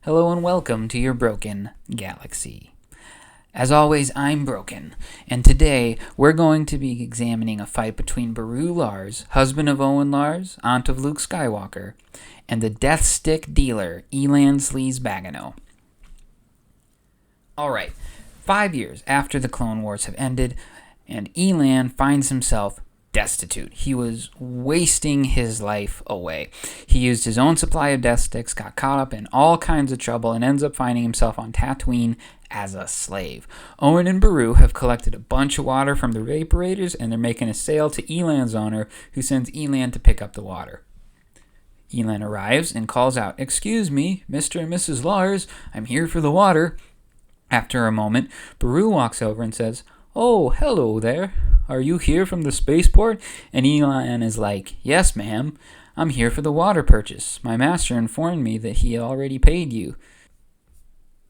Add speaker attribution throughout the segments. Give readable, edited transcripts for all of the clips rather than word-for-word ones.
Speaker 1: Hello and welcome to your broken galaxy. As always, I'm Broken, and today we're going to be examining a fight between Beru Lars, husband of Owen Lars, aunt of Luke Skywalker, and the death stick dealer, Elan Sleazebaganno. Alright, 5 years after the Clone Wars have ended, and Elan finds himself destitute. He was wasting his life away. He used his own supply of death sticks, got caught up in all kinds of trouble, and ends up finding himself on Tatooine as a slave. Owen and Beru have collected a bunch of water from the vaporators, and they're making a sale to Elan's owner, who sends Elan to pick up the water. Elan arrives and calls out, "Excuse me, Mr. and Mrs. Lars, I'm here for the water." After a moment, Beru walks over and says, "Oh, hello there. Are you here from the spaceport?" And Elan is like, "Yes, ma'am. I'm here for the water purchase. My master informed me that he already paid you."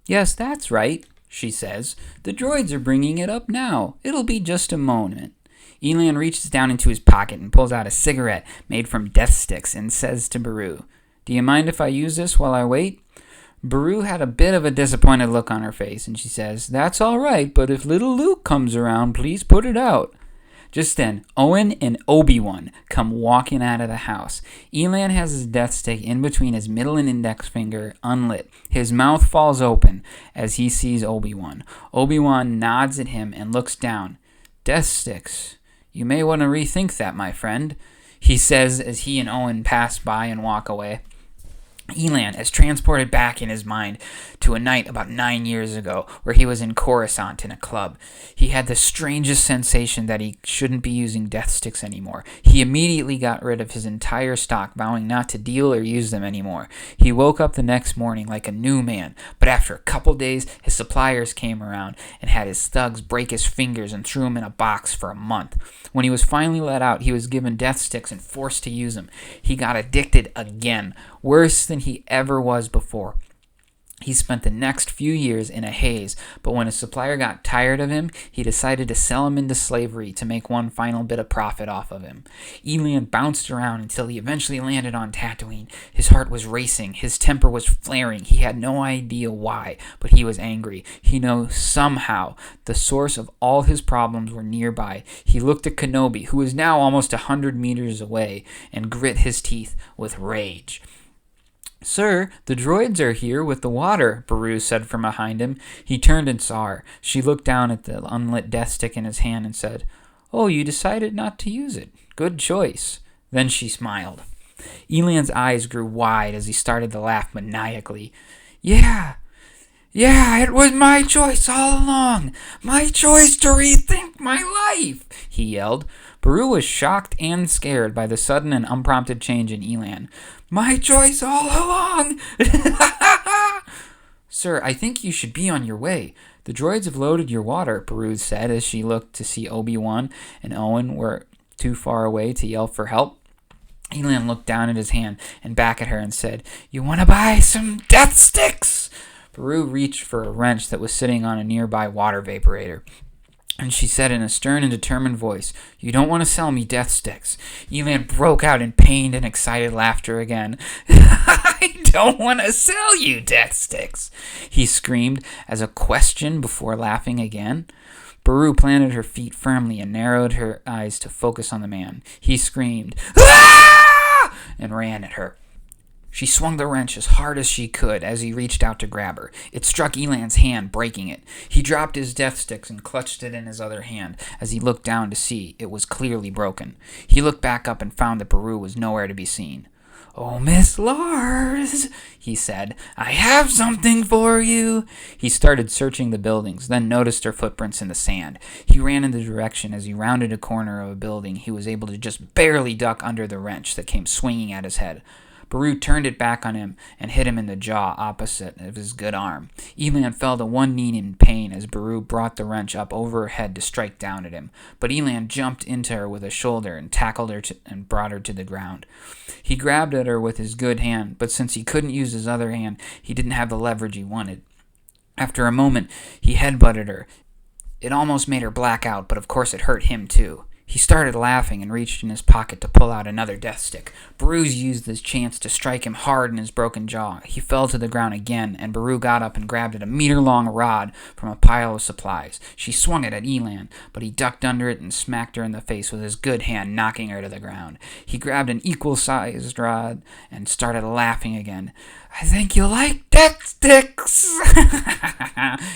Speaker 1: "Yes, that's right," she says. "The droids are bringing it up now. It'll be just a moment." Elan reaches down into his pocket and pulls out a cigarette made from death sticks and says to Beru, "Do you mind if I use this while I wait?" Beru had a bit of a disappointed look on her face, and she says, "That's all right, but if little Luke comes around, please put it out." Just then, Owen and Obi-Wan come walking out of the house. Elan has his death stick in between his middle and index finger, unlit. His mouth falls open as he sees Obi-Wan. Obi-Wan nods at him and looks down. "Death sticks. You may want to rethink that, my friend," he says as he and Owen pass by and walk away. Elan is transported back in his mind to a night about 9 years ago where he was in Coruscant in a club. He had the strangest sensation that he shouldn't be using death sticks anymore. He immediately got rid of his entire stock, vowing not to deal or use them anymore. He woke up the next morning like a new man, but after a couple days, his suppliers came around and had his thugs break his fingers and threw him in a box for a month. When he was finally let out, he was given death sticks and forced to use them. He got addicted again, worse than he ever was before. He spent the next few years in a haze, but when his supplier got tired of him, he decided to sell him into slavery to make one final bit of profit off of him. Elan bounced around until he eventually landed on Tatooine. His heart was racing, his temper was flaring. He had no idea why, but he was angry. He knew somehow the source of all his problems were nearby. He looked at Kenobi, who was now almost 100 meters away, and grit his teeth with rage. "Sir, the droids are here with the water," Beru said from behind him. He turned and saw her. She looked down at the unlit death stick in his hand and said, "Oh, you decided not to use it. Good choice." Then she smiled. Elan's eyes grew wide as he started to laugh maniacally. Yeah, it was my choice all along. My choice to rethink my life," he yelled. Beru was shocked and scared by the sudden and unprompted change in Elan. "My choice all along!" "Sir, I think you should be on your way. The droids have loaded your water," Beru said as she looked to see Obi-Wan and Owen were too far away to yell for help. Elan looked down at his hand and back at her and said, "You want to buy some death sticks?" Beru reached for a wrench that was sitting on a nearby water vaporator, and she said in a stern and determined voice, "You don't want to sell me death sticks." Elan broke out in pained and excited laughter again. "I don't want to sell you death sticks," he screamed as a question before laughing again. Beru planted her feet firmly and narrowed her eyes to focus on the man. He screamed, "Ah!" and ran at her. She swung the wrench as hard as she could as he reached out to grab her. It struck Elan's hand, breaking it. He dropped his death sticks and clutched it in his other hand as he looked down to see it was clearly broken. He looked back up and found that Beru was nowhere to be seen. "Oh, Miss Lars," he said, "I have something for you." He started searching the buildings, then noticed her footprints in the sand. He ran in the direction. As he rounded a corner of a building, he was able to just barely duck under the wrench that came swinging at his head. Beru turned it back on him and hit him in the jaw opposite of his good arm. Elan fell to one knee in pain as Beru brought the wrench up over her head to strike down at him. But Elan jumped into her with a shoulder and tackled her and brought her to the ground. He grabbed at her with his good hand, but since he couldn't use his other hand, he didn't have the leverage he wanted. After a moment, he headbutted her. It almost made her black out, but of course it hurt him too. He started laughing and reached in his pocket to pull out another death stick. Beru used this chance to strike him hard in his broken jaw. He fell to the ground again, and Beru got up and grabbed at a meter-long rod from a pile of supplies. She swung it at Elan, but he ducked under it and smacked her in the face with his good hand, knocking her to the ground. He grabbed an equal-sized rod and started laughing again. "I think you like death sticks,"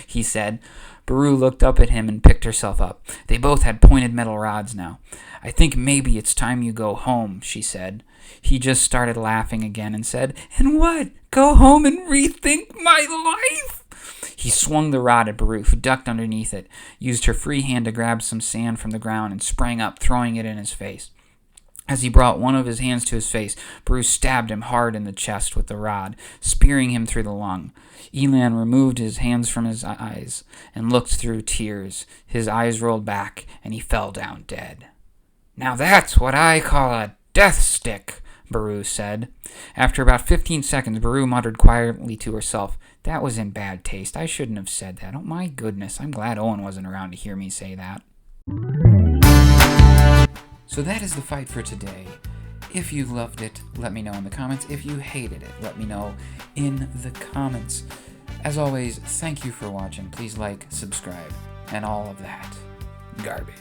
Speaker 1: he said. Beru looked up at him and picked herself up. They both had pointed metal rods now. "I think maybe it's time you go home," she said. He just started laughing again and said, "And what? Go home and rethink my life?" He swung the rod at Beru, who ducked underneath it, used her free hand to grab some sand from the ground, and sprang up, throwing it in his face. As he brought one of his hands to his face, Beru stabbed him hard in the chest with the rod, spearing him through the lung. Elan removed his hands from his eyes and looked through tears. His eyes rolled back, and he fell down dead. "Now that's what I call a death stick," Beru said. After about 15 seconds, Beru muttered quietly to herself, "That was in bad taste. I shouldn't have said that. Oh my goodness, I'm glad Owen wasn't around to hear me say that." So that is the fight for today. If you loved it, let me know in the comments. If you hated it, let me know in the comments. As always, thank you for watching. Please like, subscribe, and all of that garbage.